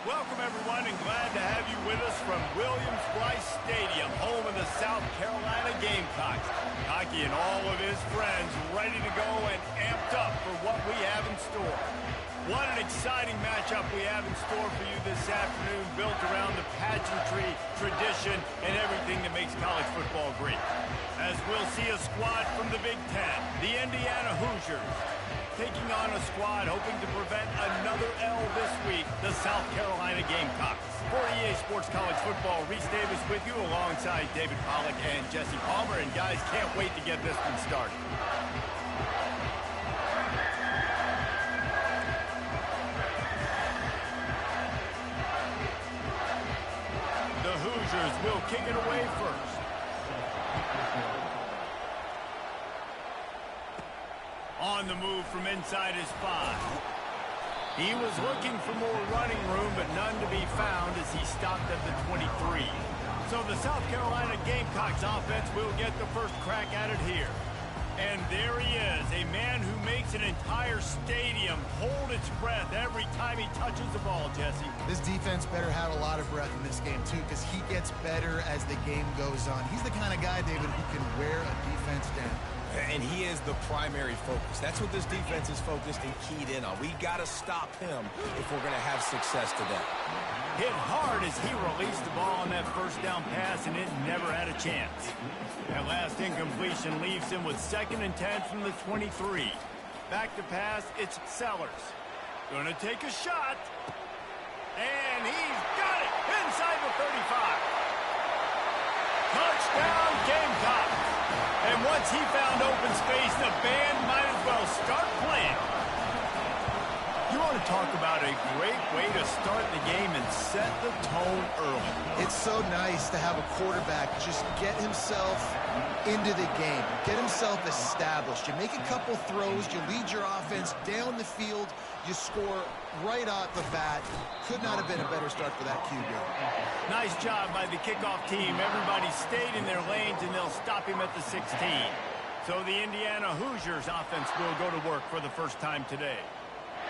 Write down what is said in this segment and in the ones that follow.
Welcome, everyone, and glad to have you with us from Williams-Brice Stadium, home of the South Carolina Gamecocks. Hockey and all of his friends ready to go and amped up for what we have in store. What an exciting matchup we have in store for you this afternoon, built around the pageantry, tradition, and everything that makes college football great. As we'll see a squad from the Big Ten, the Indiana Hoosiers, taking on a squad hoping to prevent another L this week, the South Carolina Gamecocks. For EA Sports College Football, Reese Davis with you alongside David Pollack and Jesse Palmer. And guys, can't wait to get this one started. The Hoosiers will kick it away first. On the move from inside his 5. He was looking for more running room, but none to be found as he stopped at the 23. So the South Carolina Gamecocks offense will get the first crack at it here. And there he is, a man who makes an entire stadium hold its breath every time he touches the ball, Jesse. This defense better have a lot of breath in this game, too, because he gets better as the game goes on. He's the kind of guy, David, who can wear a defense down. And he is the primary focus. That's what this defense is focused and keyed in on. We got to stop him if we're going to have success today. Hit hard as he released the ball on that first down pass, and it never had a chance. That last incompletion leaves him with 2nd and 10 from the 23. Back to pass, it's Sellers. Gonna take a shot. And he's got it inside the 35. Touchdown, Gamecocks. And once he found open space, the band might as well start playing. You want to talk about a great way to start the game and set the tone early. It's so nice to have a quarterback just get himself into the game, get himself established. You make a couple throws, you lead your offense down the field, you score right off the bat. Could not have been a better start for that QB. Nice job by the kickoff team. Everybody stayed in their lanes, and they'll stop him at the 16. So the Indiana Hoosiers offense will go to work for the first time today.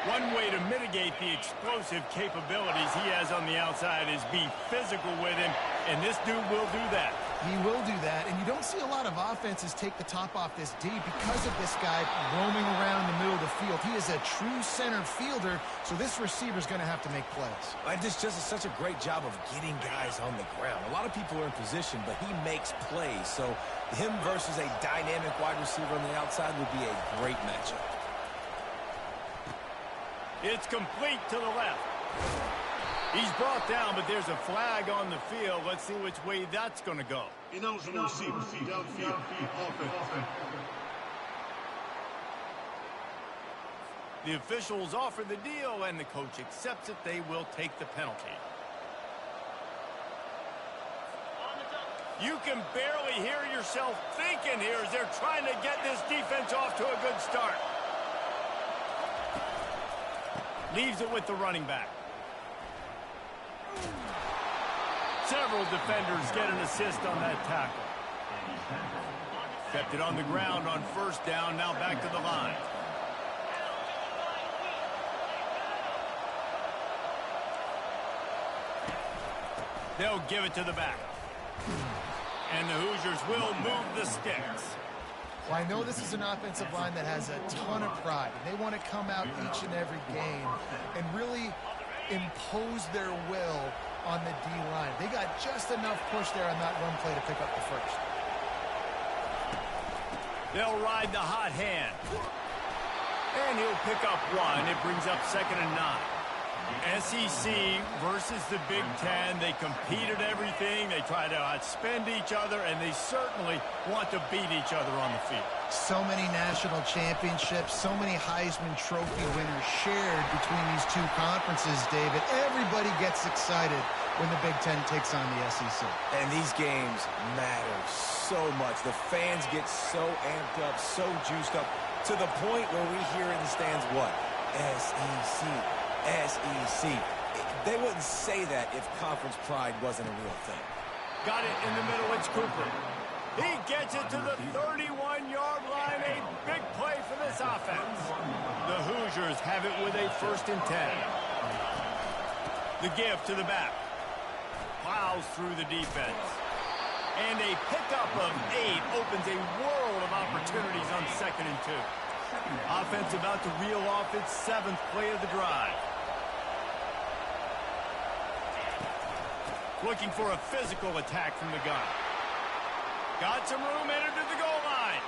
One way to mitigate the explosive capabilities he has on the outside is be physical with him, and this dude will do that. He will do that, and you don't see a lot of offenses take the top off this D because of this guy roaming around the middle of the field. He is a true center fielder, so this receiver's going to have to make plays. And this just is such a great job of getting guys on the ground. A lot of people are in position, but he makes plays, so him versus a dynamic wide receiver on the outside would be a great matchup. It's complete to the left. He's brought down, but there's a flag on the field. Let's see which way that's going to go. Ineligible receiver, downfield, offense. The officials offer the deal, and the coach accepts it. They will take the penalty. You can barely hear yourself thinking here as they're trying to get this defense off to a good start. Leaves it with the running back. Several defenders get an assist on that tackle. Kept it on the ground on first down, now back to the line. They'll give it to the back. And the Hoosiers will move the sticks. Well, I know this is an offensive line that has a ton of pride. They want to come out each and every game and really impose their will on the D-line. They got just enough push there on that run play to pick up the first. They'll ride the hot hand. And he'll pick up one. It brings up 2nd and 9. SEC versus the Big Ten. They compete at everything. They try to outspend each other, and they certainly want to beat each other on the field. So many national championships, so many Heisman Trophy winners shared between these two conferences, David. Everybody gets excited when the Big Ten takes on the SEC. And these games matter so much. The fans get so amped up, so juiced up, to the point where we hear in the stands what? SEC. SEC. They wouldn't say that if conference pride wasn't a real thing. Got it in the middle. It's Cooper. He gets it to the 31-yard line. A big play for this offense. The Hoosiers have it with a 1st and 10. The give to the back. Plows through the defense. And a pickup of 8 opens a world of opportunities on 2nd and 2. Offense about to reel off its 7th play of the drive. Looking for a physical attack from the gun. Got some room, entered to the goal line.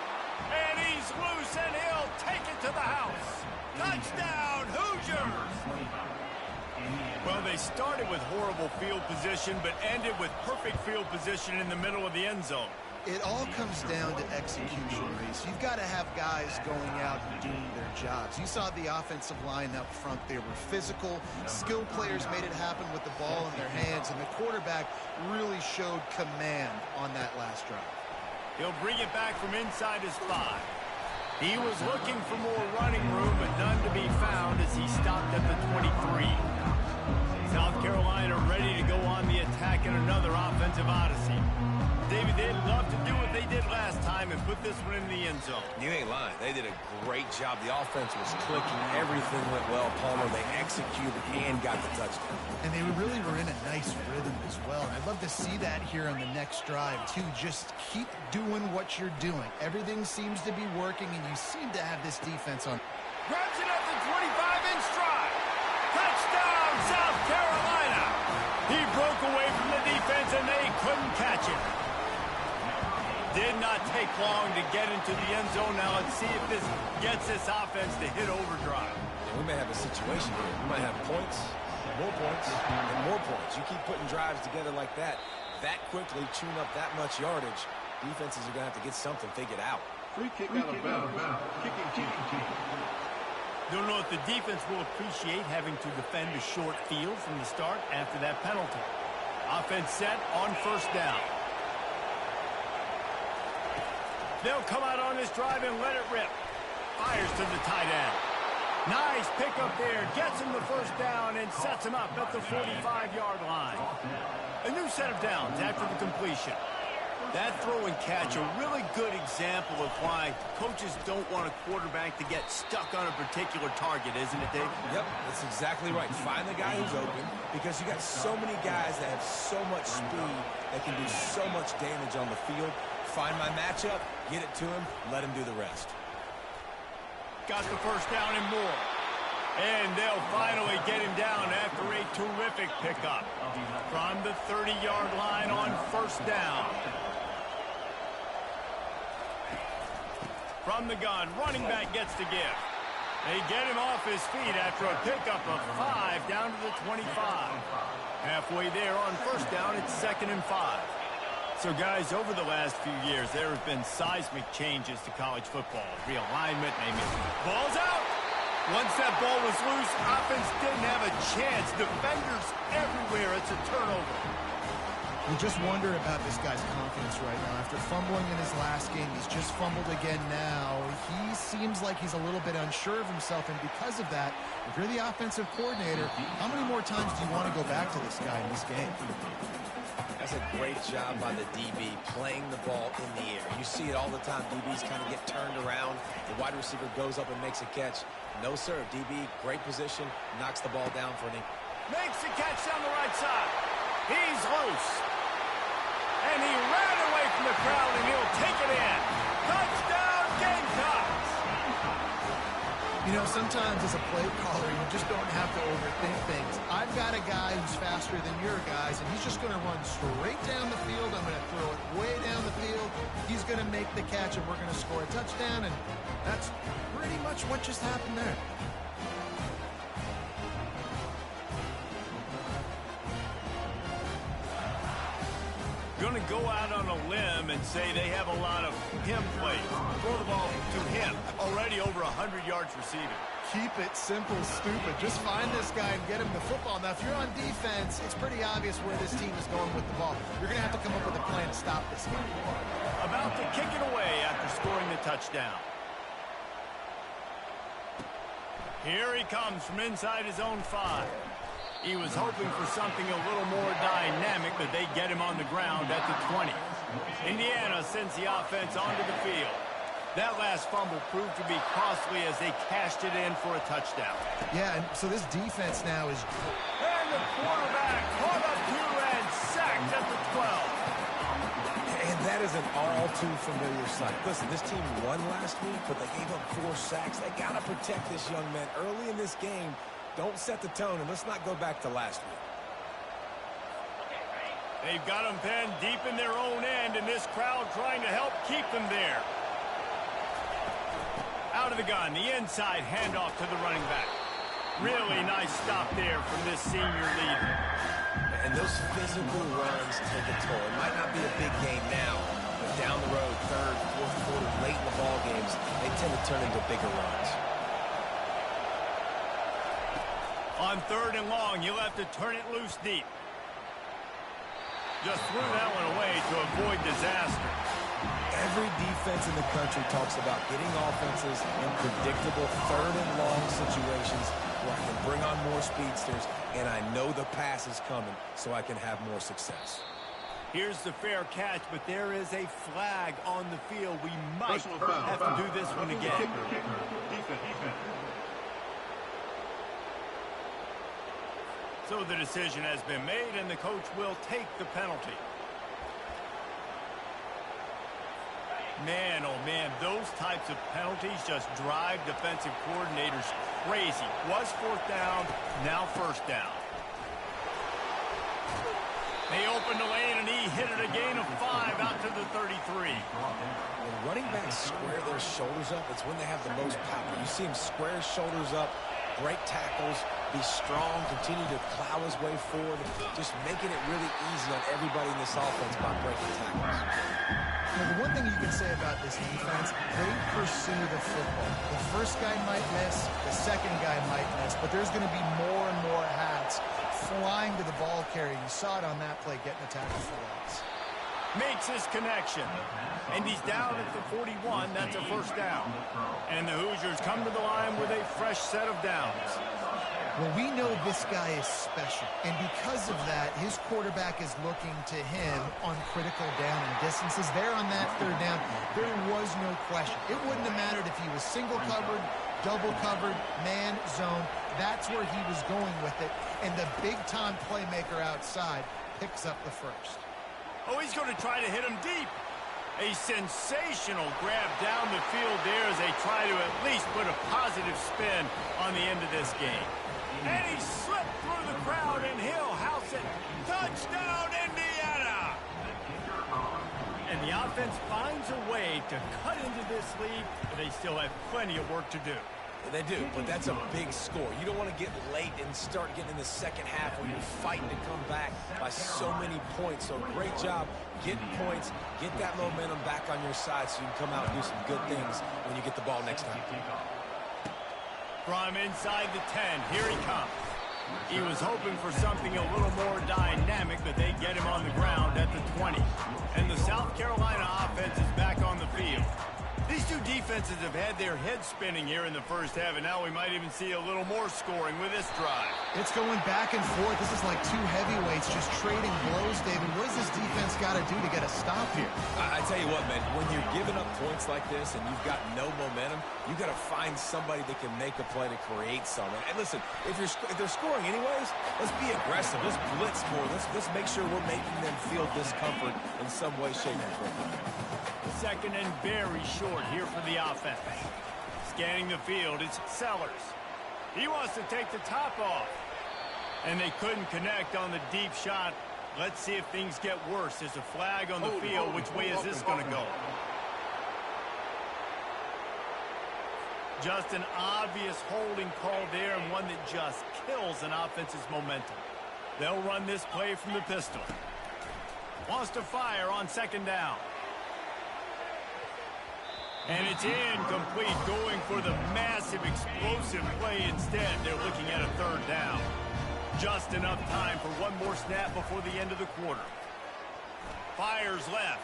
And he's loose, and he'll take it to the house. Touchdown, Hoosiers! Well, they started with horrible field position, but ended with perfect field position in the middle of the end zone. It all comes down to execution, Reese. You've got to have guys going out and doing their jobs. You saw the offensive line up front. They were physical. Skilled players made it happen with the ball in their hands, and the quarterback really showed command on that last drive. He'll bring it back from inside his 5. He was looking for more running room, but none to be found as he stopped at the 23. South Carolina ready to go on the attack in another offensive odyssey. David, they'd love to do what they did last time and put this one in the end zone. You ain't lying. They did a great job. The offense was clicking. Everything went well, Palmer. They executed and got the touchdown. And they really were in a nice rhythm as well. And I'd love to see that here on the next drive, too. Just keep doing what you're doing. Everything seems to be working, and you seem to have this defense on. Grabs it at the 25 in stride. Touchdown, South Carolina. He broke away from the defense, and they couldn't catch it. Did not take long to get into the end zone. Now let's see if this gets this offense to hit overdrive. Yeah, we may have a situation here. We might have points, and more points. You keep putting drives together like that quickly, tune up that much yardage, defenses are going to have to get something figured out. Free kick out of bounds. Kicking team. Don't know if the defense will appreciate having to defend a short field from the start after that penalty. Offense set on 1st down. They'll come out on this drive and let it rip. Fires to the tight end. Nice pickup there. Gets him the 1st down and sets him up at the 45-yard line. A new set of downs after the completion. That throw and catch, a really good example of why coaches don't want a quarterback to get stuck on a particular target, isn't it, Dave? Yep, that's exactly right. Find the guy who's open, because you got so many guys that have so much speed that can do so much damage on the field. Find my matchup, get it to him, let him do the rest. Got the 1st down and more. And they'll finally get him down after a terrific pickup. From the 30-yard line on 1st down. From the gun, running back gets to give. They get him off his feet after a pickup of 5 down to the 25. Halfway there on 1st down, it's 2nd and 5. So, guys, over the last few years, there have been seismic changes to college football. Realignment, name it. Ball's out. Once that ball was loose, offense didn't have a chance. Defenders everywhere. It's a turnover. You just wonder about this guy's confidence right now. After fumbling in his last game, he's just fumbled again now. He seems like he's a little bit unsure of himself, and because of that, if you're the offensive coordinator, how many more times do you want to go back to this guy in this game? That's a great job by the DB, playing the ball in the air. You see it all the time. DBs kind of get turned around. The wide receiver goes up and makes a catch. No, sir. DB, great position, knocks the ball down for him. Makes the catch down the right side. He's loose. And he ran away from the crowd, and he'll take it in. Touchdown, Gamecocks! You know, sometimes as a play caller, you just don't have to overthink things. I've got a guy who's faster than your guys, and he's just going to run straight down the field. I'm going to throw it way down the field. He's going to make the catch, and we're going to score a touchdown, and that's pretty much what just happened there. Going to go out on a limb and say they have a lot of him plays. Throw the ball to him. Already over 100 yards receiving. Keep it simple, stupid. Just find this guy and get him the football. Now, if you're on defense, it's pretty obvious where this team is going with the ball. You're going to have to come up with a plan to stop this guy. About to kick it away after scoring the touchdown. Here he comes from inside his own 5. He was hoping for something a little more dynamic, but they get him on the ground at the 20. Indiana sends the offense onto the field. That last fumble proved to be costly as they cashed it in for a touchdown. Yeah, and so this defense now is... And the quarterback caught up to and sacked at the 12. And that is an all too familiar sight. Listen, this team won last week, but they gave up 4 sacks. They got to protect this young man early in this game. Don't set the tone, and let's not go back to last week. They've got them pinned deep in their own end, and this crowd trying to help keep them there. Out of the gun, the inside handoff to the running back. Really nice stop there from this senior leader. And those physical runs take a toll. It might not be a big game now, but down the road, third, fourth quarter, late in the ball games, they tend to turn into bigger runs. On 3rd and long, you'll have to turn it loose deep. Just threw that one away to avoid disaster. Every defense in the country talks about getting offenses in predictable 3rd and long situations where I can bring on more speedsters, and I know the pass is coming, so I can have more success. Here's the fair catch, but there is a flag on the field. We might Personal foul. have to do this one again. Defense. So the decision has been made, and the coach will take the penalty. Man, oh man, those types of penalties just drive defensive coordinators crazy. Was 4th down, now 1st down. They opened the lane, and he hit it a gain of 5 out to the 33. When running backs square their shoulders up, it's when they have the most power. You see him square his shoulders up, break tackles, be strong, continue to plow his way forward, just making it really easy on everybody in this offense by breaking tackles. You know, the one thing you can say about this defense, they pursue the football. The first guy might miss, the second guy might miss, but there's going to be more and more hats flying to the ball carrier. You saw it on that play, getting a tackle for loss. Makes his connection, and he's down at the 41. That's a 1st down. And the Hoosiers come to the line with a fresh set of downs. Well, we know this guy is special, and because of that, his quarterback is looking to him on critical down and distances. There on that 3rd down, there was no question. It wouldn't have mattered if he was single covered, double covered, man, zone. That's where he was going with it, and the big-time playmaker outside picks up the 1st. Oh, he's going to try to hit him deep. A sensational grab down the field there as they try to at least put a positive spin on the end of this game. And he slipped through the crowd, and he'll house it. Touchdown, Indiana! And the offense finds a way to cut into this lead, but they still have plenty of work to do. They do, but that's a big score. You don't want to get late and start getting in the second half where you're fighting to come back by so many points. So great job getting points, get that momentum back on your side so you can come out and do some good things when you get the ball next time. From inside the 10, here he comes. He was hoping for something a little more dynamic, but they get him on the ground at the 20. And the South Carolina offense is back on the field. These two defenses have had their heads spinning here in the 1st half, and now we might even see a little more scoring with this drive. It's going back and forth. This is like 2 heavyweights just trading blows, David. What does this defense got to do to get a stop here? I tell you what, man, when you're giving up points like this and you've got no momentum, you got to find somebody that can make a play to create something. And listen, if they're scoring anyways, let's be aggressive. Let's blitz more. Let's make sure we're making them feel discomfort in some way, shape, or form. 2nd and very short here for the offense. Scanning the field, it's Sellers. He wants to take the top off. And they couldn't connect on the deep shot. Let's see if things get worse. There's a flag on the field. Which way is this going to go? Just an obvious holding call there, and one that just kills an offense's momentum. They'll run this play from the pistol. Wants to fire on 2nd down. And it's incomplete, going for the massive explosive play instead. They're looking at a 3rd down. Just enough time for one more snap before the end of the quarter. Fires left.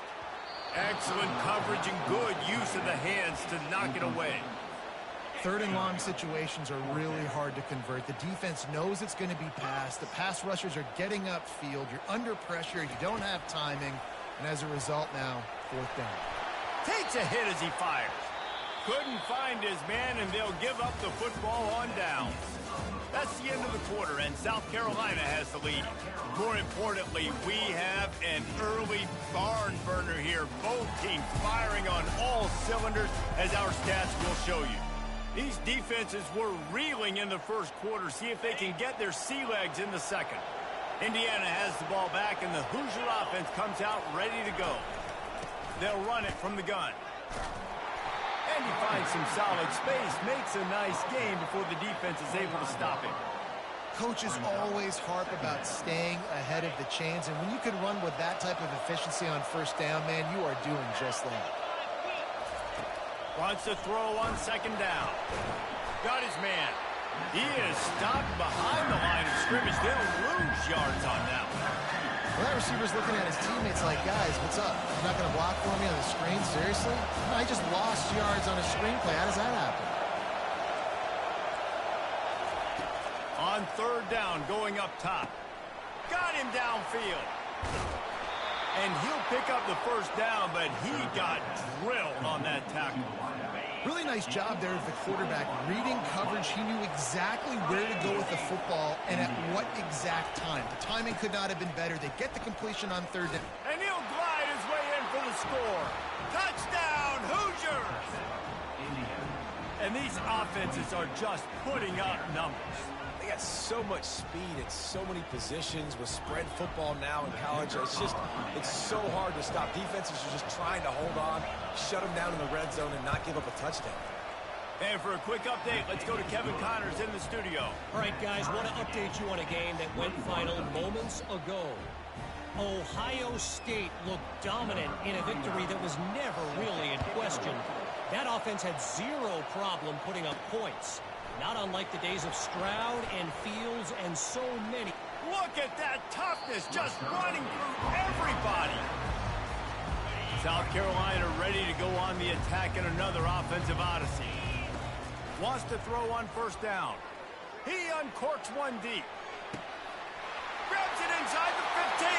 Excellent coverage and good use of the hands to knock it away. 3rd and long situations are really hard to convert. The defense knows it's going to be passed. The pass rushers are getting upfield. You're under pressure. You don't have timing. And as a result now, 4th down. Takes a hit as he fires. Couldn't find his man, and they'll give up the football on downs. That's the end of the quarter. and South Carolina has the lead. More importantly, we have an early barn burner here. Both teams firing on all cylinders, as our stats will show you. These defenses were reeling in the first quarter. See if they can get their sea legs in the second. Indiana has the ball back, and the Hoosier offense comes out ready to go. They'll run it from the gun. And he finds some solid space, makes a nice game before the defense is able to stop him. Coaches always harp about staying ahead of the chains, and when you can run with that type of efficiency on first down, man, you are doing just that. Wants to throw on second down. Got his man. He is stopped behind the line of scrimmage. They'll lose yards on that one. Well, that receiver's looking at his teammates like, guys, what's up? You're not going to block for me on the screen? Seriously? No, I just lost yards on a screenplay. How does that happen? On third down, going up top. Got him downfield. And he'll pick up the first down, but he got drilled on that tackle. Really nice job there of the quarterback. Reading coverage, he knew exactly where to go with the football and at what exact time. The timing could not have been better. They get the completion on third down. And he'll glide his way in for the score. Touchdown, Hoosiers! And these offenses are just putting up numbers. They got so much speed at so many positions with spread football now in college. It's so hard to stop. Defenses are just trying to hold on, shut them down in the red zone, and not give up a touchdown. And for a quick update, let's go to Kevin Connors in the studio. All right, guys, want to update you on a game that went final moments ago. Ohio State looked dominant in a victory that was never really in question. That offense had zero problem putting up points. Not unlike the days of Stroud and Fields and so many. Look at that toughness, just running through everybody. South Carolina ready to go on the attack in another offensive odyssey. Wants to throw on first down. He uncorks one deep. Grabs it inside the 15.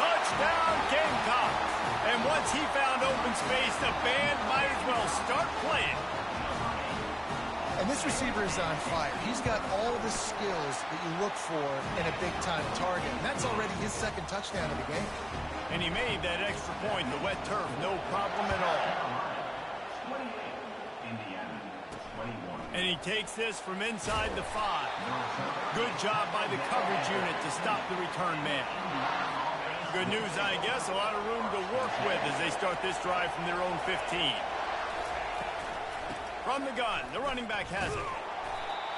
Touchdown, Gamecocks. And once he found open space, the band might as well start playing. And this receiver is on fire. He's got all the skills that you look for in a big-time target. And that's already his second touchdown of the game. And he made that extra point, the wet turf, no problem at all. And he takes this from inside the 5. Good job by the coverage unit to stop the return man. Good news, I guess, a lot of room to work with as they start this drive from their own 15. From the gun, the running back has it.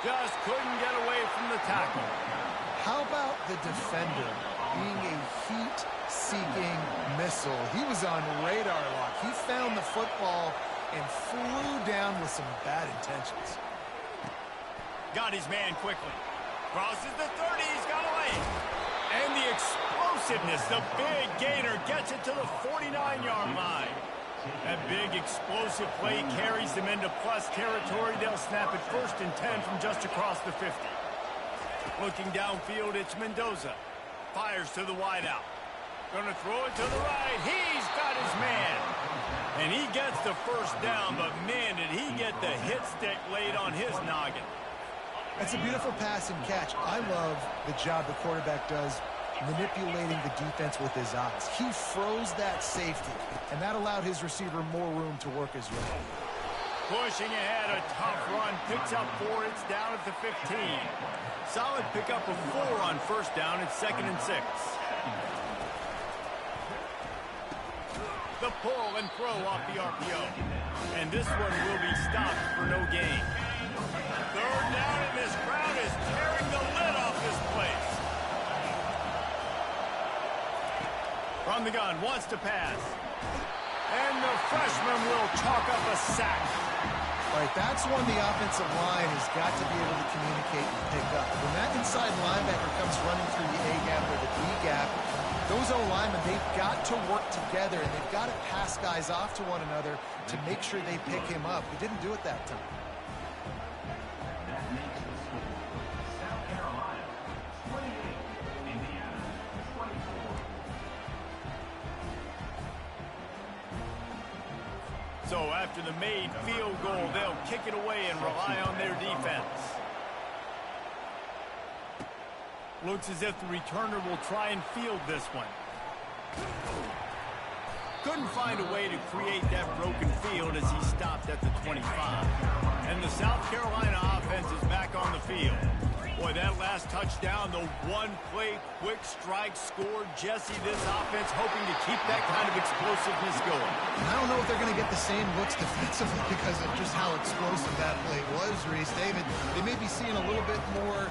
Just couldn't get away from the tackle. How about the defender being a heat-seeking missile? He was on radar lock. He found the football and flew down with some bad intentions. Got his man quickly. Crosses the 30, he's got away. And the explosiveness, the big gainer gets it to the 49-yard line. That big explosive play carries them into plus territory. They'll snap it 1st and 10 from just across the 50. Looking downfield, it's Mendoza. Fires to the wideout. Gonna throw it to the right. He's got his man. And he gets the first down, but man, did he get the hit stick laid on his noggin. That's a beautiful pass and catch. I love the job the quarterback does manipulating the defense with his eyes. He froze that safety, and that allowed his receiver more room to work his way. Pushing ahead, a tough run, picks up 4, it's down at the 15. Solid pickup of 4 on first down, it's 2nd and 6. The pull and throw off the RPO. And this one will be stopped for no gain. 3rd down, and this crowd is tearing the lid off this place. From the gun, wants to pass. And the freshman will chalk up a sack. Right, that's one the offensive line has got to be able to communicate and pick up. When that inside linebacker comes running through the A-gap or the B-gap, those O-linemen, they've got to work together, and they've got to pass guys off to one another to make sure they pick him up. He didn't do it that time. So after the made field goal, they'll kick it away and rely on their defense. Looks as if the returner will try and field this one. Couldn't find a way to create that broken field as he stopped at the 25. And the South Carolina offense is back on the field. Boy, that last touchdown, the one-play quick strike score. Jesse, this offense hoping to keep that kind of explosiveness going. I don't know if they're going to get the same looks defensively because of just how explosive that play was, Reese. David, they may be seeing a little bit more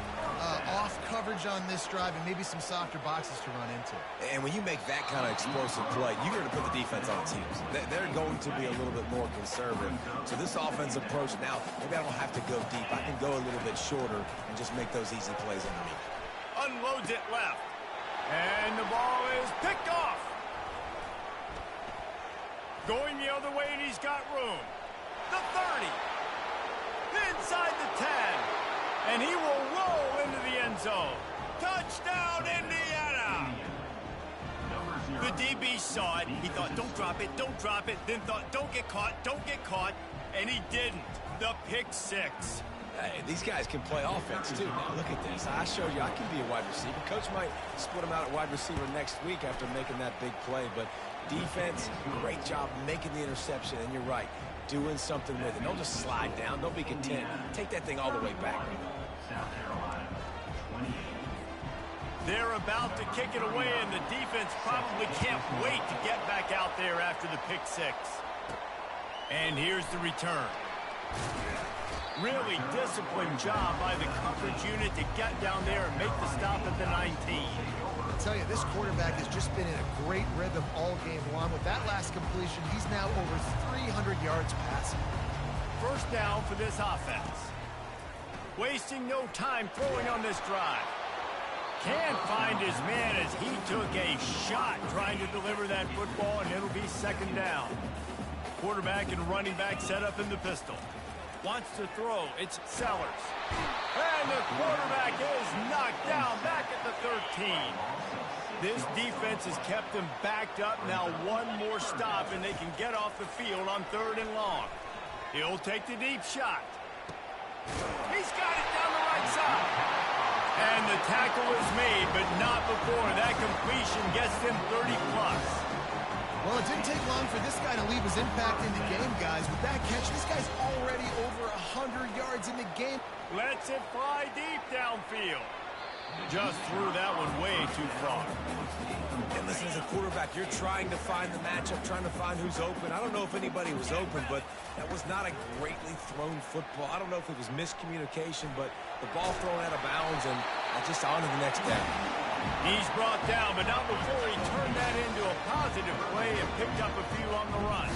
off coverage on this drive and maybe some softer boxes to run into. And when you make that kind of explosive play, you're going to put the defense on its heels. They're going to be a little bit more conservative. So this offensive approach now, maybe I don't have to go deep. I can go a little bit shorter and just make those easy plays underneath. Unloads it left. And the ball is picked off. Going the other way, and he's got room. The 30. Inside the 10. And he will roll into the end zone. Touchdown, Indiana! The DB saw it. He thought, don't drop it, don't drop it. Then thought, don't get caught, don't get caught. And he didn't. The pick six. Hey, these guys can play offense, too. Now, look at this. I showed you I can be a wide receiver. Coach might split him out at wide receiver next week after making that big play. But defense, great job making the interception. And you're right, doing something with it. Don't just slide down. Don't be content. Take that thing all the way back. They're about to kick it away, and the defense probably can't wait to get back out there after the pick six. And here's the return. Really disciplined job by the coverage unit to get down there and make the stop at the 19. I tell you, this quarterback has just been in a great rhythm all game long. With that last completion, he's now over 300 yards passing. First down for this offense. Wasting no time throwing on this drive. Can't find his man as he took a shot trying to deliver that football, and it'll be second down. Quarterback and running back set up in the pistol. Wants to throw. It's Sellers. And the quarterback is knocked down back at the 13. This defense has kept them backed up. Now one more stop, and they can get off the field on 3rd and long. He'll take the deep shot. He's got it down the right side. And the tackle is made, but not before that completion gets them 30-plus. Well, it didn't take long for this guy to leave his impact in the game, guys. With that catch, this guy's already over 100 yards in the game. Lets it fly deep downfield. Just threw that one way too far. And listen, as a quarterback, you're trying to find the matchup, trying to find who's open. I don't know if anybody was open, but that was not a greatly thrown football. I don't know if it was miscommunication, but the ball thrown out of bounds and just on to the next down. He's brought down, but not before he turned that into a positive play and picked up a few on the run.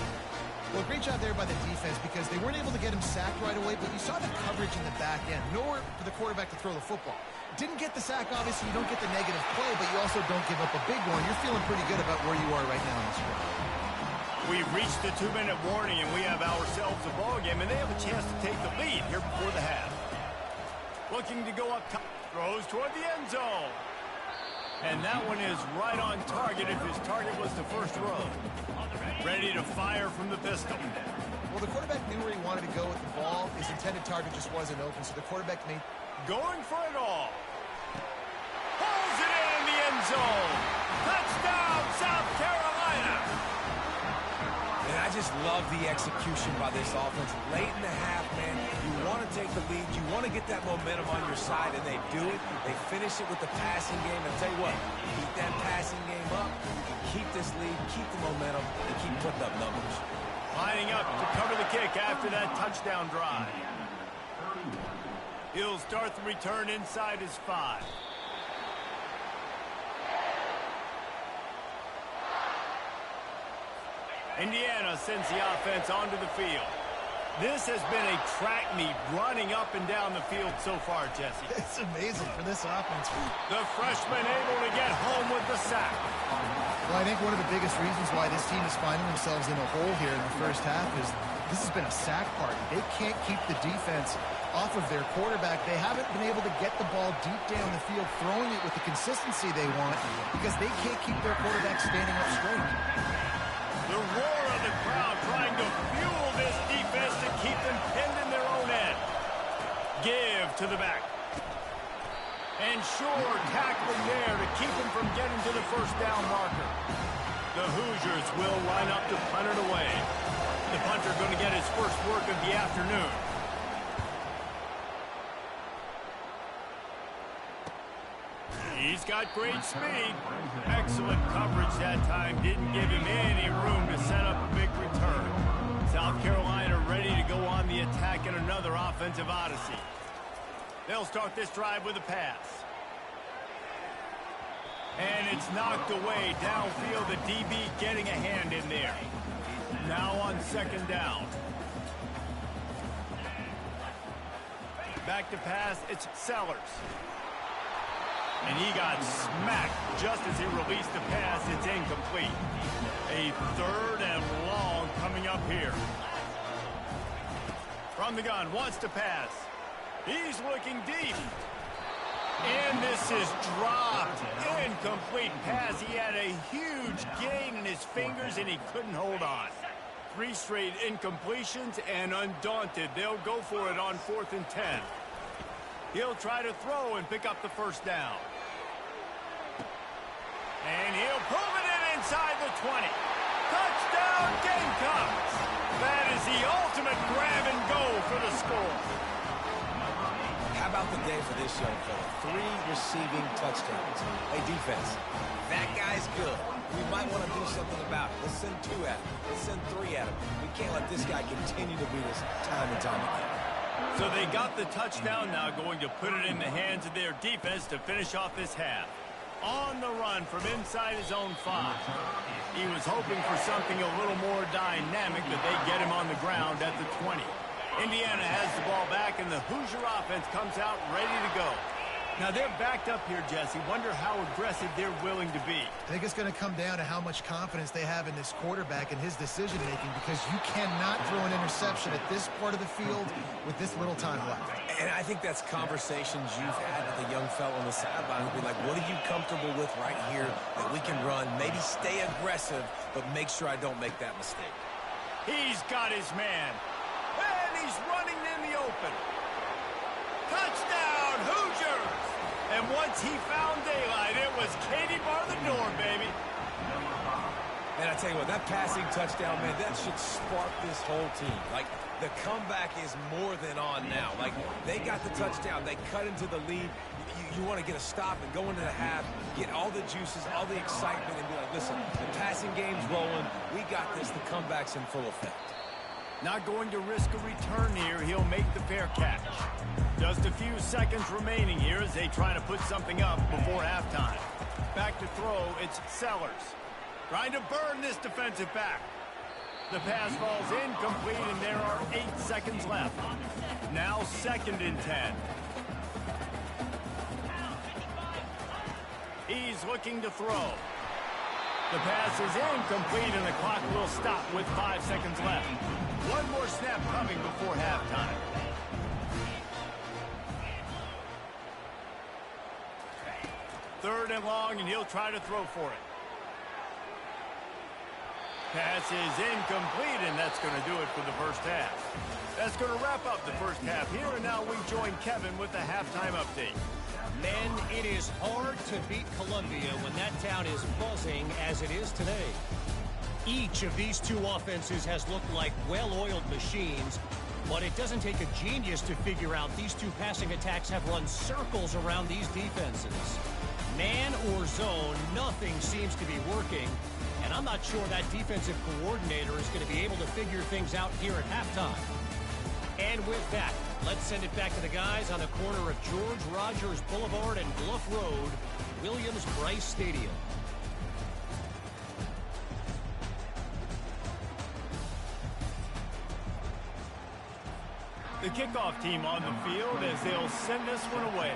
Well, great job there by the defense because they weren't able to get him sacked right away, but you saw the coverage in the back end. Nowhere for the quarterback to throw the football. Didn't get the sack, obviously. You don't get the negative play, but you also don't give up a big one. You're feeling pretty good about where you are right now in this drive. We've reached the 2-minute warning, and we have ourselves a ball game, and they have a chance to take the lead here before the half. Looking to go up top. Throws toward the end zone. And that one is right on target if his target was the first row. Ready to fire from the pistol. Well, the quarterback knew where he wanted to go with the ball. His intended target just wasn't open, so the quarterback made... Going for it all. Pulls it in the end zone. Touchdown, South Carolina. And I just love the execution by this offense. Late in the half, man, you want to take the lead. You want to get that momentum on your side, and they do it. They finish it with the passing game. I'll tell you what, keep that passing game up. You can keep this lead, keep the momentum, and keep putting up numbers. Lining up to cover the kick after that touchdown drive. He'll start the return inside his 5. Indiana sends the offense onto the field. This has been a track meet running up and down the field so far, Jesse. It's amazing for this offense. The freshman able to get home with the sack. Well, I think one of the biggest reasons why this team is finding themselves in a hole here in the first half is this has been a sack party. They can't keep the defense off of their quarterback. They haven't been able to get the ball deep down the field, throwing it with the consistency they want because they can't keep their quarterback standing up straight. The roar of the crowd trying to fuel this defense to keep them pinned in their own end. Give to the back. And sure, tackling there to keep him from getting to the first down marker. The Hoosiers will line up to punt it away. The punter going to get his first work of the afternoon. He's got great speed. Excellent coverage that time. Didn't give him any room to set up a big return. South Carolina ready to go on the attack in another offensive odyssey. They'll start this drive with a pass. And it's knocked away downfield. The DB getting a hand in there. Now on second down. Back to pass, it's Sellers. And he got smacked just as he released the pass. It's incomplete. A third and long coming up here. From the gun, wants to pass. He's looking deep. And this is dropped. Incomplete pass. He had a huge gain in his fingers, and he couldn't hold on. 3 straight incompletions, and undaunted, they'll go for it on 4th and 10. He'll try to throw and pick up the first down. And he'll prove it in inside the 20. Touchdown, Gamecocks! That is the ultimate grab and go for the score. How about the day for this young fella? 3 receiving touchdowns. Hey, defense, that guy's good. We might want to do something about it. Let's send 2 at him. Let's send 3 at him. We can't let this guy continue to beat us time and time again. So they got the touchdown, now going to put it in the hands of their defense to finish off this half. On the run from inside his own 5. He was hoping for something a little more dynamic, but they get him on the ground at the 20. Indiana has the ball back, and the Hoosier offense comes out ready to go. Now they're backed up here, Jesse. Wonder how aggressive they're willing to be. I think it's going to come down to how much confidence they have in this quarterback and his decision-making, because you cannot throw an interception at this part of the field with this little time left. And I think that's conversations you've had with the young fellow on the sideline who'll be like, what are you comfortable with right here that we can run? Maybe stay aggressive, but make sure I don't make that mistake. He's got his man. And he's running in the open. Touchdown, Hoosiers! And once he found daylight, it was Katie bar the door, baby. And I tell you what, that passing touchdown, man, that should spark this whole team. Like, the comeback is more than on now. Like, they got the touchdown. They cut into the lead. You want to get a stop and go into the half, get all the juices, all the excitement, and be like, listen, the passing game's rolling. We got this. The comeback's in full effect. Not going to risk a return here. He'll make the fair catch. Just a few seconds remaining here as they try to put something up before halftime. Back to throw, it's Sellers. Trying to burn this defensive back. The pass falls incomplete, and there are 8 seconds left. Now 2nd and 10. He's looking to throw. The pass is incomplete, and the clock will stop with 5 seconds left. One more snap coming before halftime. Third and long, and he'll try to throw for it. Pass is incomplete, and that's going to do it for the first half. That's going to wrap up the first half here, and now we join Kevin with the halftime update. Men, it is hard to beat Columbia when that town is buzzing as it is today. Each of these 2 offenses has looked like well-oiled machines, but it doesn't take a genius to figure out these 2 passing attacks have run circles around these defenses. Man or zone, nothing seems to be working, and I'm not sure that defensive coordinator is going to be able to figure things out here at halftime. And with that, let's send it back to the guys on the corner of George Rogers Boulevard and Bluff Road, Williams-Brice Stadium. The kickoff team on the field as they'll send this one away.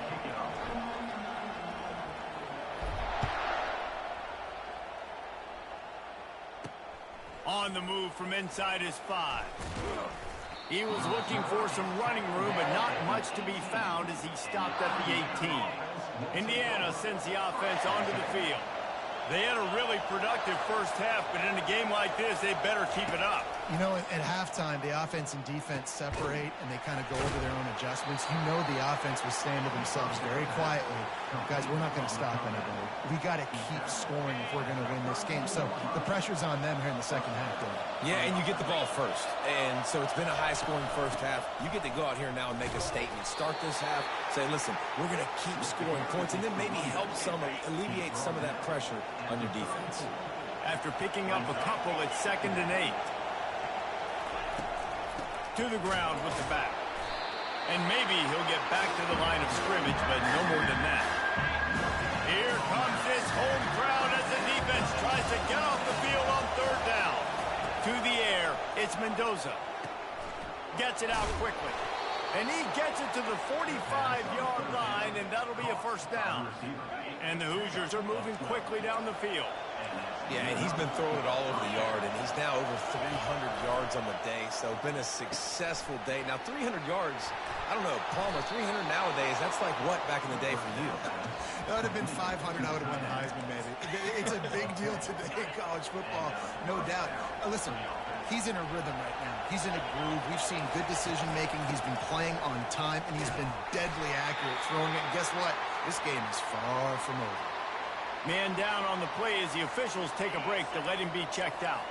On the move from inside his 5. He was looking for some running room, but not much to be found as he stopped at the 18. Indiana sends the offense onto the field. They had a really productive first half, but in a game like this, they better keep it up. You know, at halftime, the offense and defense separate, and they kind of go over their own adjustments. You know the offense was saying to themselves very quietly, guys, we're not going to stop anybody. We got to keep scoring if we're going to win this game. So the pressure's on them here in the second half, though. Yeah, and you get the ball first. And so it's been a high-scoring first half. You get to go out here now and make a statement. Start this half, say, listen, we're going to keep scoring points, and then maybe help alleviate some of that pressure on your defense. After picking up a couple, it's 2nd and 8. To the ground with the back. And maybe he'll get back to the line of scrimmage, but no more than that. Here comes this home crowd as the defense tries to get off the field on 3rd down. To the air, it's Mendoza. Gets it out quickly. And he gets it to the 45-yard line, and that'll be a 1st down. And the Hoosiers are moving quickly down the field. Yeah, and he's been throwing it all over the yard, and he's now over 300 yards on the day, so been a successful day. Now, 300 yards, I don't know, Palmer, 300 nowadays, that's like what back in the day for you? That would have been 500. I would have won the Heisman, maybe. It's a big deal today in college football, no doubt. Listen, he's in a rhythm right now. He's in a groove. We've seen good decision-making. He's been playing on time, and he's been deadly accurate throwing it. And guess what? This game is far from over. Man down on the play as the officials take a break to let him be checked out.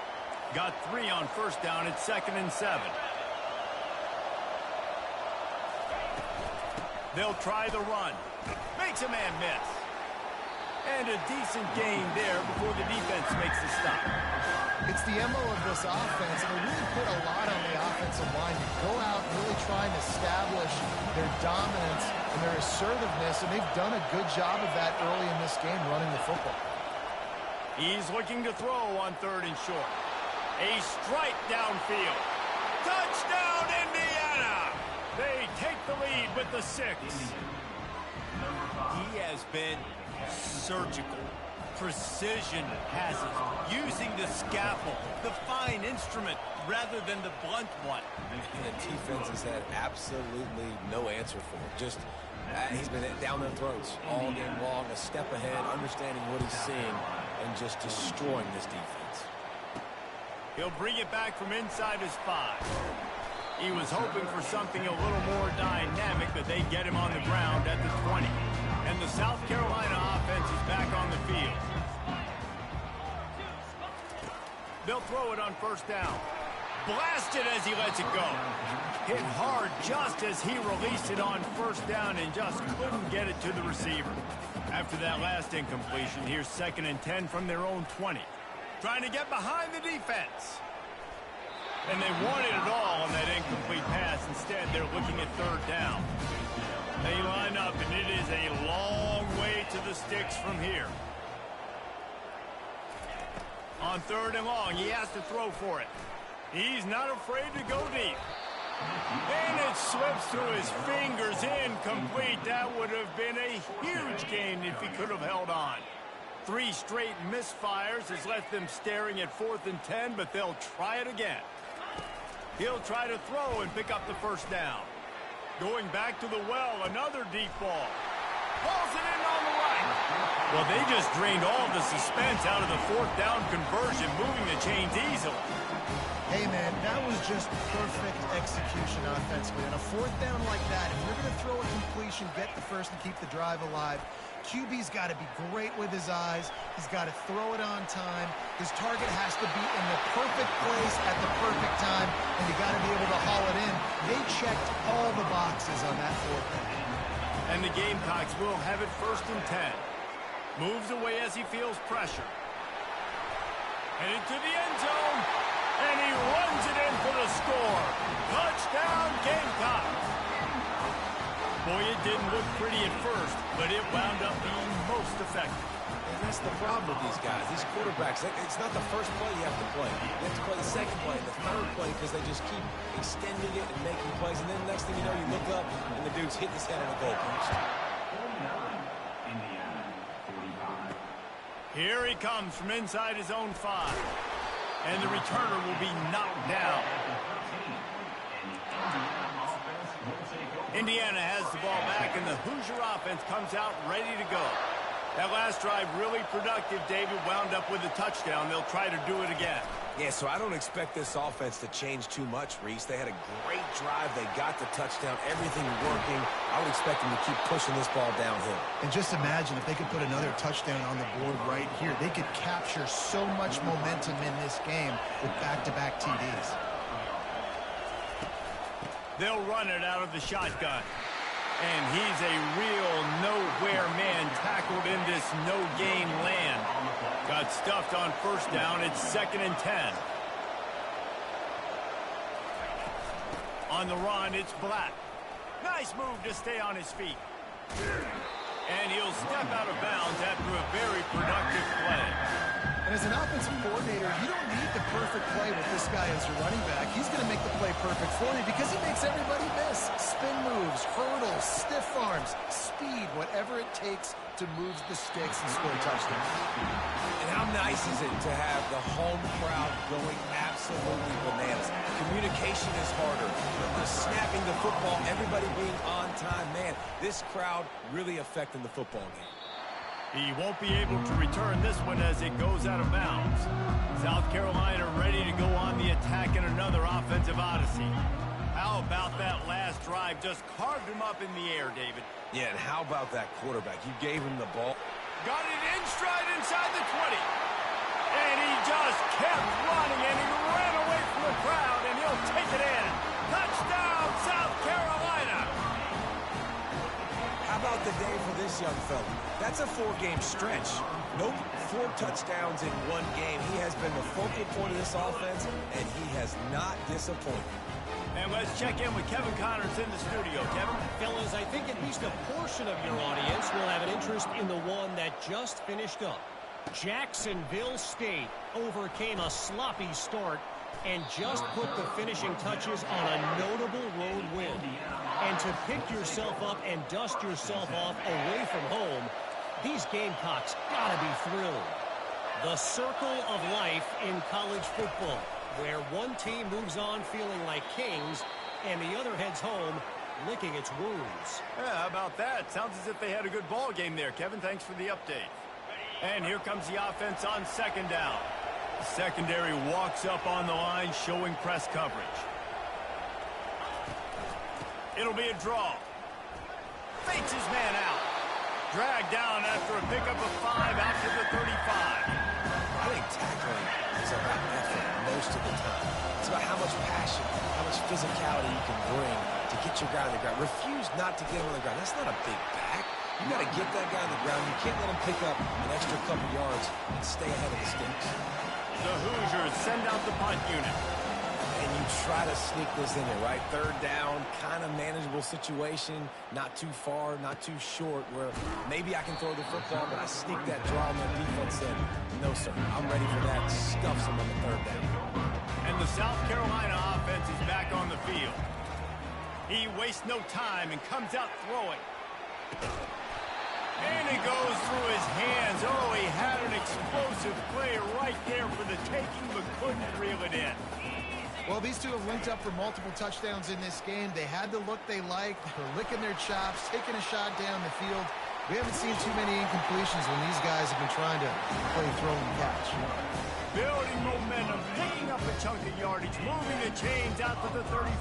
Got 3 on 1st down. It's 2nd and 7. They'll try the run. Makes a man miss. And a decent gain there before the defense makes the stop. It's the MO of this offense, and they really put a lot on the offensive line to go out and really try and establish their dominance and their assertiveness, and they've done a good job of that early in this game running the football. He's looking to throw on 3rd and short. A strike downfield. Touchdown, Indiana! They take the lead with the 6. He has been surgical. Precision passes, using the scalpel, the fine instrument, rather than the blunt one. And the defense has had absolutely no answer for him. Just, he's been down their throats all game long, a step ahead, understanding what he's seeing, and just destroying this defense. He'll bring it back from inside his 5. He was hoping for something a little more dynamic, but they get him on the ground at the 20. And the South Carolina offense is back on the field. They'll throw it on 1st down. Blasted as he lets it go. Hit hard just as he released it on 1st down and just couldn't get it to the receiver. After that last incompletion, here's 2nd and 10 from their own 20. Trying to get behind the defense. And they wanted it all on that incomplete pass. Instead, they're looking at 3rd down. They line up, and it is a long way to the sticks from here. On 3rd and long, he has to throw for it. He's not afraid to go deep. And it slips through his fingers, incomplete. That would have been a huge gain if he could have held on. 3 straight misfires has left them staring at 4th and 10, but they'll try it again. He'll try to throw and pick up the 1st down. Going back to the well, another deep ball. Balls it in on the right. Well, they just drained all the suspense out of the 4th down conversion, moving the chains easily. Hey, man, that was just perfect execution offensively. On a 4th down like that, if you're going to throw a completion, get the 1st and keep the drive alive, QB's got to be great with his eyes. He's got to throw it on time. His target has to be in the perfect place at the perfect time, and you got to be able to haul it in. They checked all the boxes on that 4th down. And the Gamecocks will have it 1st and 10. Moves away as he feels pressure. Headed to the end zone, and he runs it in for the score. Touchdown, Gamecocks. Boy, it didn't look pretty at first, but it wound up being most effective. And that's the problem with these guys, these quarterbacks. It's not the first play you have to play. You have to play the 2nd play, the 3rd play, because they just keep extending it and making plays. And then the next thing you know, you look up, and the dude's hitting his head on the goalpost. Here he comes from inside his own 5. And the returner will be knocked down. Indiana has the ball back, and the Hoosier offense comes out ready to go. That last drive really productive. David wound up with a touchdown. They'll try to do it again. Yeah, so I don't expect this offense to change too much, Reese. They had a great drive. They got the touchdown, everything working. I would expect them to keep pushing this ball downhill. And just imagine if they could put another touchdown on the board right here. They could capture so much momentum in this game with back-to-back TDs. They'll run it out of the shotgun. And he's a real nowhere man tackled in this no-gain land. Got stuffed on first down. It's 2nd and 10. On the run, it's Black. Nice move to stay on his feet. And he'll step out of bounds after a very productive play. And as an offensive coordinator, you don't need the perfect play with this guy as your running back. He's going to make the play perfect for you because he makes everybody miss. Spin moves, hurdles, stiff arms, speed, whatever it takes to move the sticks and score a touchdown. And how nice is it to have the home crowd going absolutely bananas? Communication is harder. The snapping the football, everybody being on time. Man, this crowd really affecting the football game. He won't be able to return this one as it goes out of bounds. South Carolina ready to go on the attack in another offensive odyssey. How about that last drive? Just carved him up in the air, David. Yeah, and how about that quarterback? You gave him the ball. Got it in stride inside the 20. And he just kept running, and he ran away from the crowd, and he'll take it in. Touchdown, South Carolina! How about the day for this young fella? That's a 4-game stretch. Nope, 4 touchdowns in 1 game. He has been the focal point of this offense, and he has not disappointed. And let's check in with Kevin Connors in the studio. Kevin? Fellas, I think at least a portion of your audience will have an interest in the one that just finished up. Jacksonville State overcame a sloppy start and just put the finishing touches on a notable road win. And to pick yourself up and dust yourself off away from home, these Gamecocks gotta be thrilled. The circle of life in college football, where one team moves on feeling like kings and the other heads home licking its wounds. Yeah, how about that? Sounds as if they had a good ball game there, Kevin. Thanks for the update. And here comes the offense on 2nd down. The secondary walks up on the line, showing press coverage. It'll be a draw. Fakes his man out. Dragged down after a pickup of 5 out to the 35. I think tackling is about effort most of the time. It's about how much passion, how much physicality you can bring to get your guy on the ground. Refuse not to get him on the ground. That's not a big back. You got to get that guy on the ground. You can't let him pick up an extra couple yards and stay ahead of the sticks. The Hoosiers send out the punt unit. And you try to sneak this in there, right? 3rd down, kind of manageable situation. Not too far, not too short, where maybe I can throw the football, but I sneak that draw and the defense said, no, sir, I'm ready for that. Stuffs him on the 3rd down. And the South Carolina offense is back on the field. He wastes no time and comes out throwing. And it goes through his hands. Oh, he had an explosive play right there for the taking, but couldn't reel it in. Well, these two have linked up for multiple touchdowns in this game. They had the look they liked. They're licking their chops, taking a shot down the field. We haven't seen too many incompletions when these guys have been trying to play throw and catch. Building momentum, picking up a chunk of yardage, moving the chains out to the 34.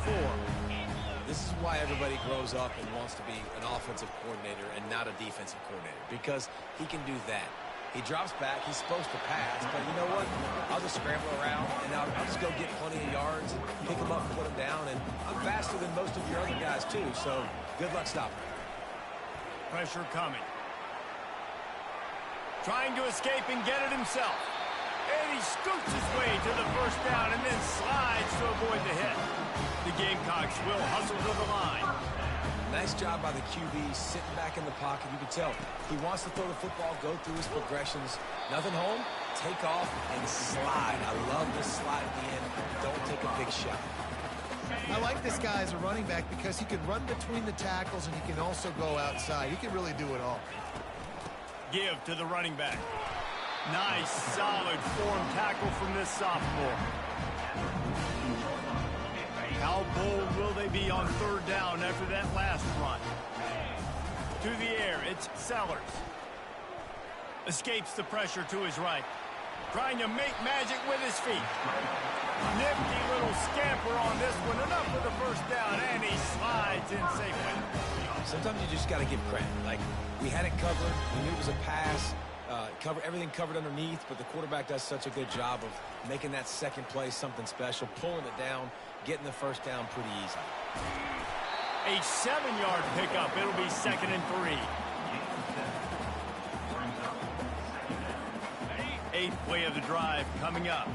This is why everybody grows up and wants to be an offensive coordinator and not a defensive coordinator, because he can do that. He drops back. He's supposed to pass, but you know what? I'll just scramble around, and I'll just go get plenty of yards and pick him up and put him down, and I'm faster than most of your other guys, too, so good luck stopping. Pressure coming. Trying to escape and get it himself. And he scoots his way to the 1st down and then slides to avoid the hit. The Gamecocks will hustle to the line. Nice job by the QB sitting back in the pocket. You can tell he wants to throw the football, go through his progressions. Nothing home, take off, and slide. I love this slide at the end. Don't take a big shot. I like this guy as a running back because he can run between the tackles and he can also go outside. He can really do it all. Give to the running back. Nice, solid form tackle from this sophomore. How bold will they be on 3rd down after that last run? To the air, it's Sellers. Escapes the pressure to his right. trying to make magic with his feet. Nifty little scamper on this one. Enough for the first down, and he slides in safely. Sometimes you just got to give credit. Like, we had it covered. We knew it was a pass. Everything covered underneath, but the quarterback does such a good job of making that second play something special, pulling it down, getting the first down pretty easy. A 7-yard pickup. It'll be 2nd and 3. 8th play of the drive coming up.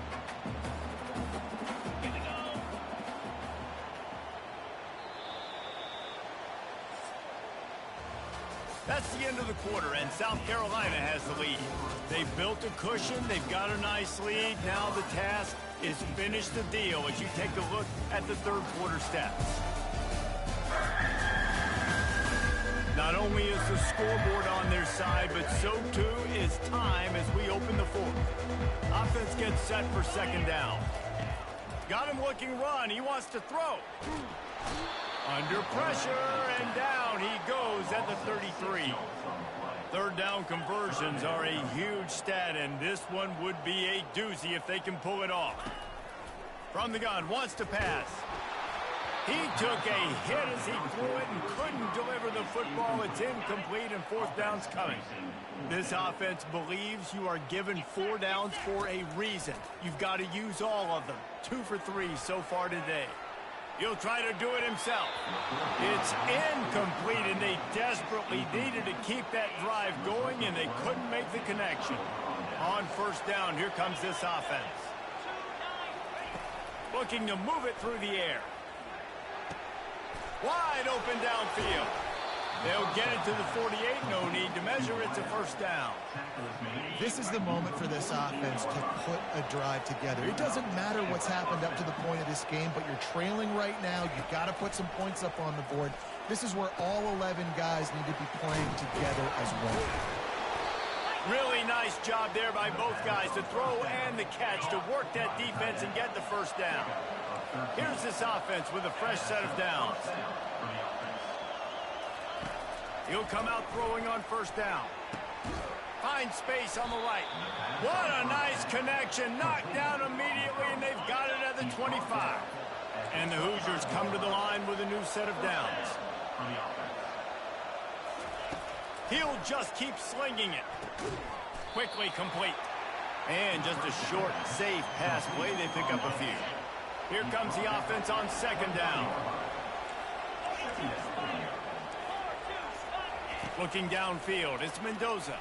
That's the end of the quarter, and South Carolina has the lead. They've built a cushion. They've got a nice lead. Now the task is finish the deal as you take a look at the third quarter stats. Not only is the scoreboard on their side, but so too is time as we open the fourth. Offense gets set for 2nd down. Got him looking run. He wants to throw. Under pressure, and down he goes at the 33. Third down conversions are a huge stat, and this one would be a doozy if they can pull it off. From the gun, wants to pass. He took a hit as he threw it and couldn't deliver the football. It's incomplete, and 4th down's coming. This offense believes you are given 4 downs for a reason. You've got to use all of them. 2 for 3 so far today. He'll try to do it himself. It's incomplete, and they desperately needed to keep that drive going, and they couldn't make the connection. On 1st down, here comes this offense. Looking to move it through the air. Wide open downfield. They'll get it to the 48. No need to measure. It's a 1st down. This is the moment for this offense to put a drive together. It doesn't matter what's happened up to the point of this game, but you're trailing right now. You've got to put some points up on the board. This is where all 11 guys need to be playing together as one. Really nice job there by both guys to throw and the catch to work that defense and get the 1st down. Here's this offense with a fresh set of downs. He'll come out throwing on 1st down. Finds space on the right. What a nice connection. Knocked down immediately, and they've got it at the 25. And the Hoosiers come to the line with a new set of downs. He'll just keep slinging it. Quickly complete. And just a short, safe pass play. They pick up a few. Here comes the offense on 2nd down. Looking downfield, it's Mendoza.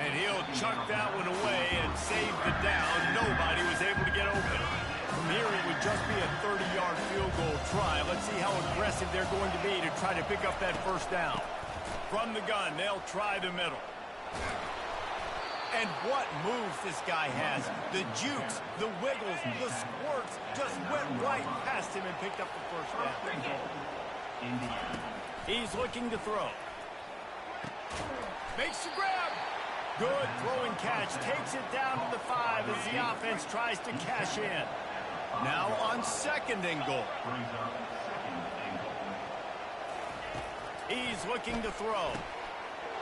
And he'll chuck that one away and save the down. Nobody was able to get open. From here, it would just be a 30-yard field goal try. Let's see how aggressive they're going to be to try to pick up that 1st down. From the gun, they'll try the middle. And what moves this guy has. The jukes, the wiggles, the squirts just went right past him and picked up the 1st down. He's looking to throw. Makes the grab. Good throwing catch. Takes it down to the 5 as the offense tries to cash in. Now on 2nd and goal. He's looking to throw.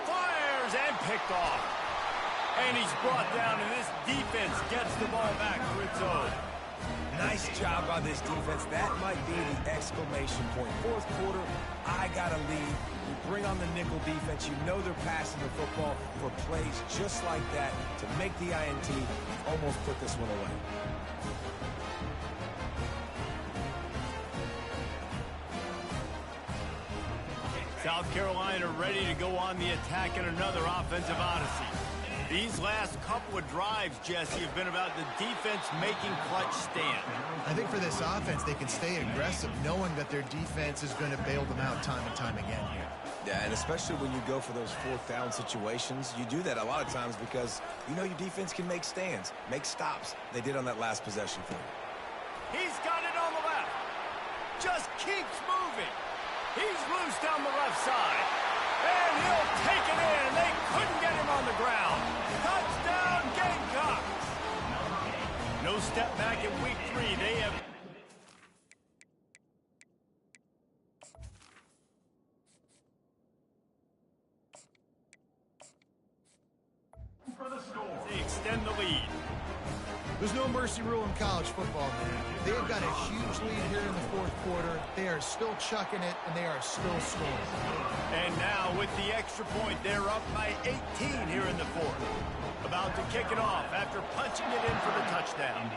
Fires and picked off. And he's brought down, and this defense gets the ball back for its own. Nice job by this defense. That might be the exclamation point. 4th quarter, I got a lead. You bring on the nickel defense. You know they're passing the football for plays just like that to make the INT. Almost put this one away. South Carolina ready to go on the attack in another offensive odyssey. These last couple of drives, Jesse, have been about the defense making clutch stand. I think for this offense, they can stay aggressive knowing that their defense is going to bail them out time and time again here. Yeah, and especially when you go for those 4th down situations, you do that a lot of times because you know your defense can make stands, make stops. They did on that last possession for you. He's got it on the left. Just keeps moving. He's loose down the left side. And he'll take it in. They couldn't get him on the ground. Touchdown, Gamecocks. No step back in week 3. They have... extend the lead. There's no mercy rule in college football, man. They've got a huge lead here in the fourth quarter. They are still chucking it, and they are still scoring. And now with the extra point, they're up by 18 here in the fourth. About to kick it off after punching it in for the touchdown.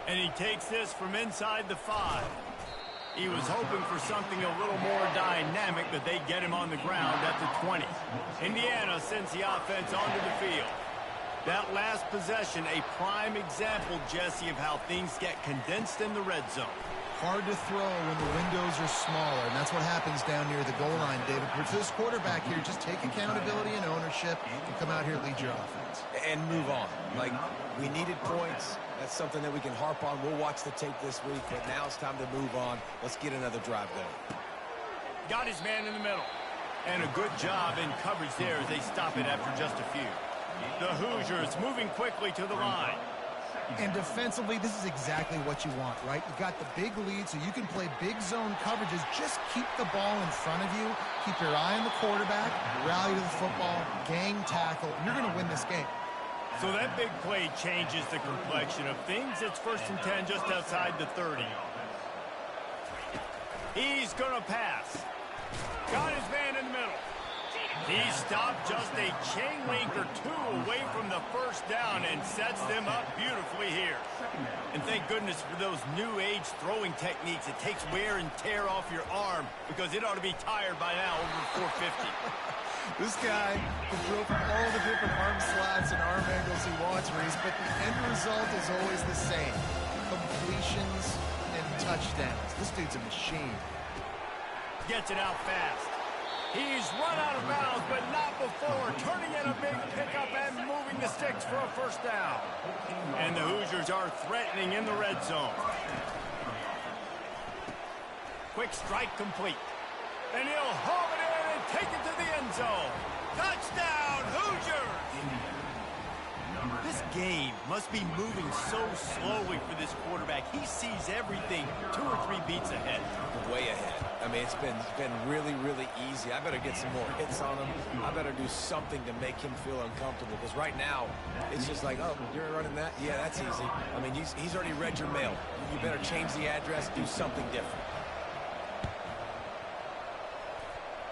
And he takes this from inside the 5. He was hoping for something a little more dynamic, but they get him on the ground at the 20. Indiana sends the offense onto the field. That last possession, a prime example, Jesse, of how things get condensed in the red zone. Hard to throw when the windows are smaller, and that's what happens down near the goal line, David. But for this quarterback here, just take accountability and ownership and come out here and lead your offense. And move on. Like, we needed points. That's something that we can harp on. We'll watch the tape this week, but now it's time to move on. Let's get another drive going. Got his man in the middle. And a good job in coverage there as they stop it after just a few. The Hoosiers moving quickly to the line. And defensively, this is exactly what you want, right? You got the big lead, so you can play big zone coverages. Just keep the ball in front of you. Keep your eye on the quarterback. Rally to the football. Gang tackle. And you're going to win this game. So that big play changes the complexion of things. It's 1st and 10 just outside the 30. He's going to pass. Got his man in the middle. He stopped just a chain link or two away from the first down and sets them up beautifully here. And thank goodness for those new age throwing techniques. It takes wear and tear off your arm because it ought to be tired by now over 450. This guy can throw from all the different arm slats and arm angles he wants, Reese, but the end result is always the same. Completions and touchdowns. This dude's a machine. Gets it out fast. He's run out of bounds, but not before turning in a big pickup and moving the sticks for a first down. And the Hoosiers are threatening in the red zone. Quick strike complete. And he'll haul it in and take it to the end zone. Touchdown, Hoosiers! This game must be moving so slowly for this quarterback. He sees everything 2 or 3 beats ahead. Way ahead. I mean, it's been really, really easy. I better get some more hits on him. I better do something to make him feel uncomfortable. Because right now, it's just like, oh, you're running that? Yeah, that's easy. I mean, he's already read your mail. You better change the address, do something different.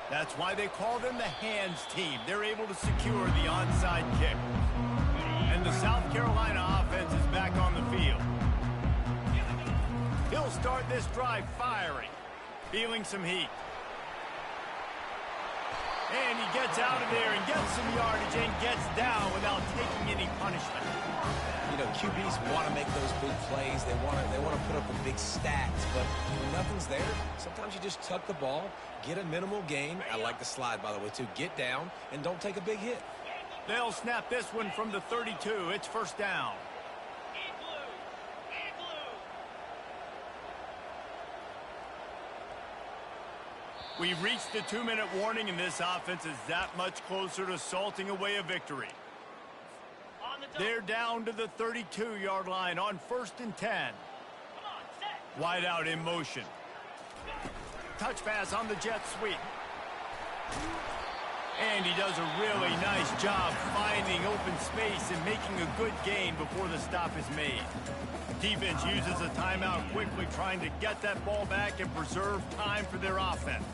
That's why they call them the hands team. They're able to secure the onside kick. And the South Carolina offense is back on the field. He'll start this drive firing, feeling some heat. And he gets out of there and gets some yardage and gets down without taking any punishment. You know, QBs want to make those big plays. They want to put up the big stats, but when nothing's there, sometimes you just tuck the ball, get a minimal gain. I like the slide, by the way, too. Get down and don't take a big hit. They'll snap this one from the 32. It's first down. We've reached the 2-minute warning, and this offense is that much closer to salting away a victory. They're down to the 32-yard line on 1st and 10. Wide out in motion. Touch pass on the jet sweep. And he does a really nice job finding open space and making a good gain before the stop is made. Defense uses a timeout quickly, trying to get that ball back and preserve time for their offense.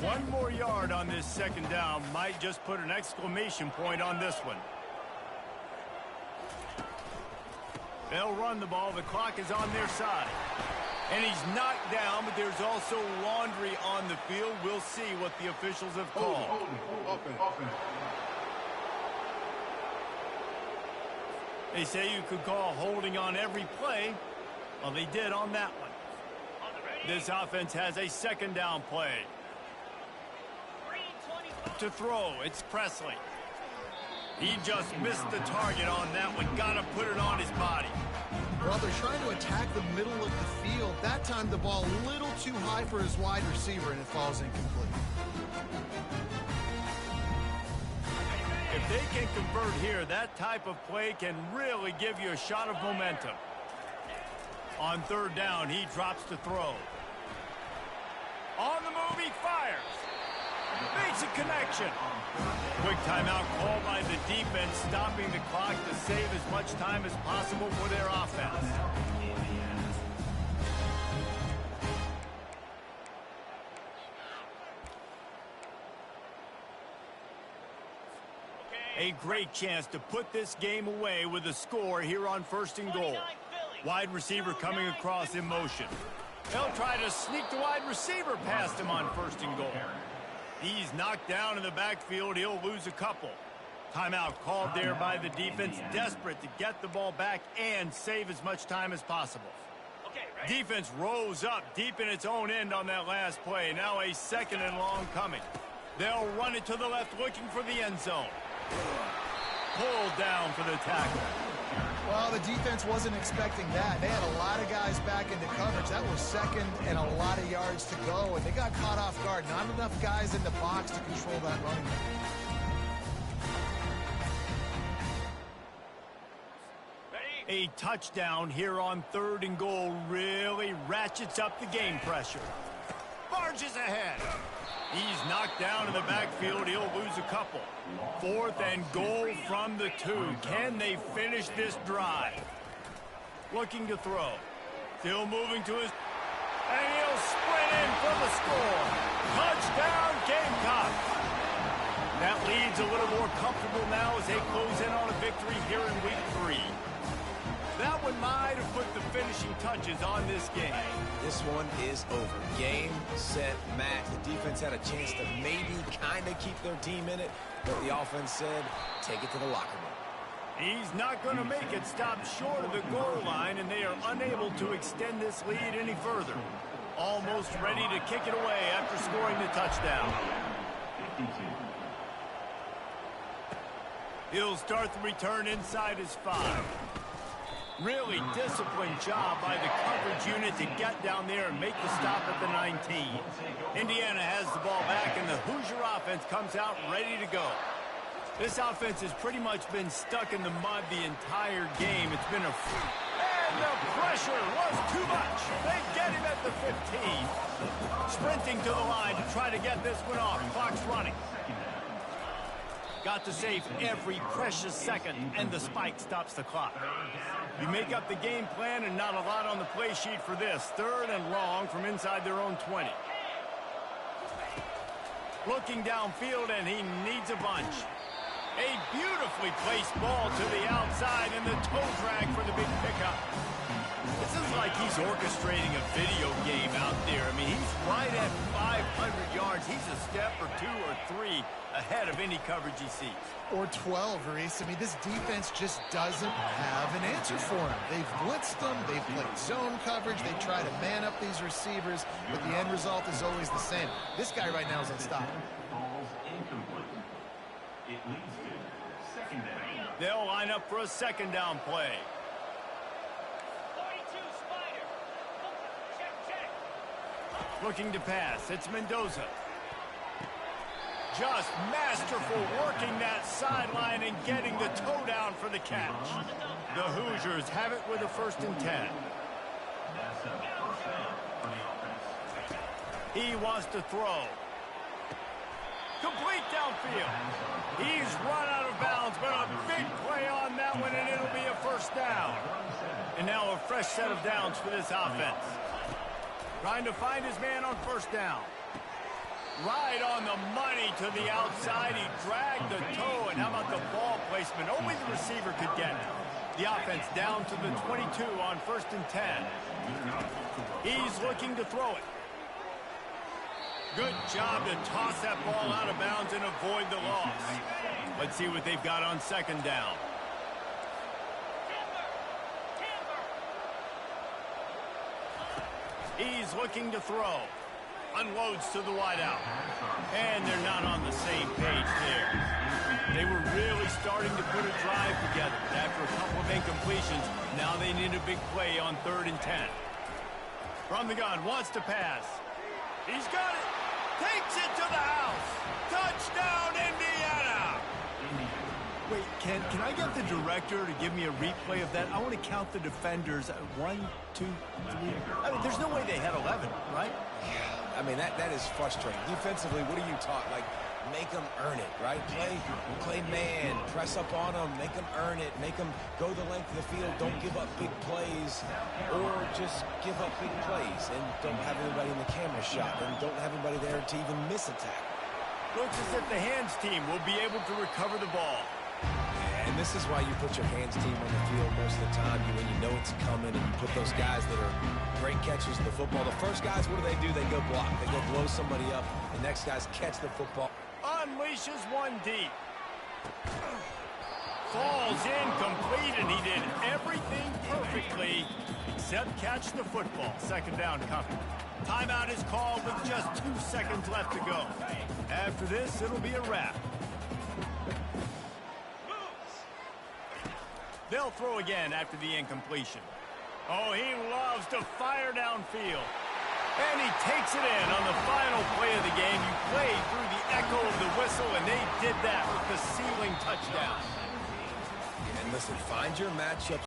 1 more yard on this second down might just put an exclamation point on this one. They'll run the ball. The clock is on their side. And he's knocked down, but there's also laundry on the field. We'll see what the officials have called. They say you could call holding on every play. Well, they did on that one. This offense has a second down play. To throw, it's Presley. He just missed the target on that one. Got to put it on his body. Well, they're trying to attack the middle of the field. That time the ball a little too high for his wide receiver, and it falls incomplete. If they can convert here, that type of play can really give you a shot of momentum. On 3rd down, he drops to throw. On the move, he fires. Makes a connection. Quick timeout called by the defense, stopping the clock to save as much time as possible for their offense. A great chance to put this game away with a score here on 1st and goal. Wide receiver coming across in motion. They'll try to sneak the wide receiver past him on 1st and goal. He's knocked down in the backfield. He'll lose a couple. Timeout called there by the defense, desperate to get the ball back and save as much time as possible. Defense rose up deep in its own end on that last play. Now a 2nd and long coming. They'll run it to the left, looking for the end zone. Pulled down for the tackle. Well, the defense wasn't expecting that. They had a lot of guys back into coverage. That was 2nd and a lot of yards to go, and they got caught off guard. Not enough guys in the box to control that running back. A touchdown here on 3rd and goal really ratchets up the game pressure. Barges ahead. He's knocked down in the backfield. He'll lose a couple. 4th and goal from the 2. Can they finish this drive? Looking to throw. Still moving to his... And he'll sprint in for the score. Touchdown, Gamecocks. That lead's a little more comfortable now as they close in on a victory here in Week 3. That one might have put the finishing touches on this game. This one is over. Game, set, match. The defense had a chance to maybe kind of keep their team in it, but the offense said, take it to the locker room. He's not going to make it stop short of the goal line, and they are unable to extend this lead any further. Almost ready to kick it away after scoring the touchdown. He'll start the return inside his 5. Really disciplined job by the coverage unit to get down there and make the stop at the 19. Indiana has the ball back, and the Hoosier offense comes out ready to go. This offense has pretty much been stuck in the mud the entire game. It's been a... And the pressure was too much. They get him at the 15. Sprinting to the line to try to get this one off. Clock's running. Got to save every precious second, and the spike stops the clock. You make up the game plan, and not a lot on the play sheet for this. 3rd and long from inside their own 20. Looking downfield, and he needs a bunch. A beautifully placed ball to the outside, and the toe drag for the big pickup. This is like he's orchestrating a video game out there. I mean, he's right at 500 yards. He's a step or 2 or 3 ahead of any coverage he sees. Or 12, Reese. I mean, this defense just doesn't have an answer for him. They've blitzed them. They've played zone coverage. They try to man up these receivers, but the end result is always the same. This guy right now is unstoppable. They'll line up for a 2nd down play. Looking to pass. It's Mendoza. Just masterful working that sideline and getting the toe down for the catch. The Hoosiers have it with a 1st and 10. He wants to throw. Complete downfield. He's run out of bounds, but a big play on that one, and it'll be a 1st down. And now a fresh set of downs for this offense. Trying to find his man on 1st down. Right on the money to the outside. He dragged the toe, and how about the ball placement? Only the receiver could get it. The offense down to the 22 on 1st and 10. He's looking to throw it. Good job to toss that ball out of bounds and avoid the loss. Let's see what they've got on 2nd down. He's looking to throw. Unloads to the wideout. And they're not on the same page there. They were really starting to put a drive together. After a couple of incompletions, now they need a big play on 3rd and 10. From the gun, wants to pass. He's got it. Takes it to the house. Touchdown, Indiana. Wait, can I get the director to give me a replay of that? I want to count the defenders. 1, 2, 3. I mean, there's no way they had 11, right? I mean, that is frustrating. Defensively, what are you taught? Like, make them earn it, right? Play man, press up on them, make them earn it, make them go the length of the field, don't give up big plays, or just give up big plays and don't have anybody in the camera shot and don't have anybody there to even miss a tackle. Looks as if the hands team will be able to recover the ball. And this is why you put your hands team on the field most of the time when you know it's coming, and you put those guys that are great catchers of the football. The first guys, what do? They go block. They go blow somebody up. The next guys catch the football. Unleashes one deep. Falls incomplete, and he did everything perfectly except catch the football. Second down coming. Timeout is called with just 2 seconds left to go. After this, it'll be a wrap. They'll throw again after the incompletion. Oh, he loves to fire downfield. And he takes it in on the final play of the game. You played through the echo of the whistle, and they did that with the ceiling touchdown. And listen, find your matchup.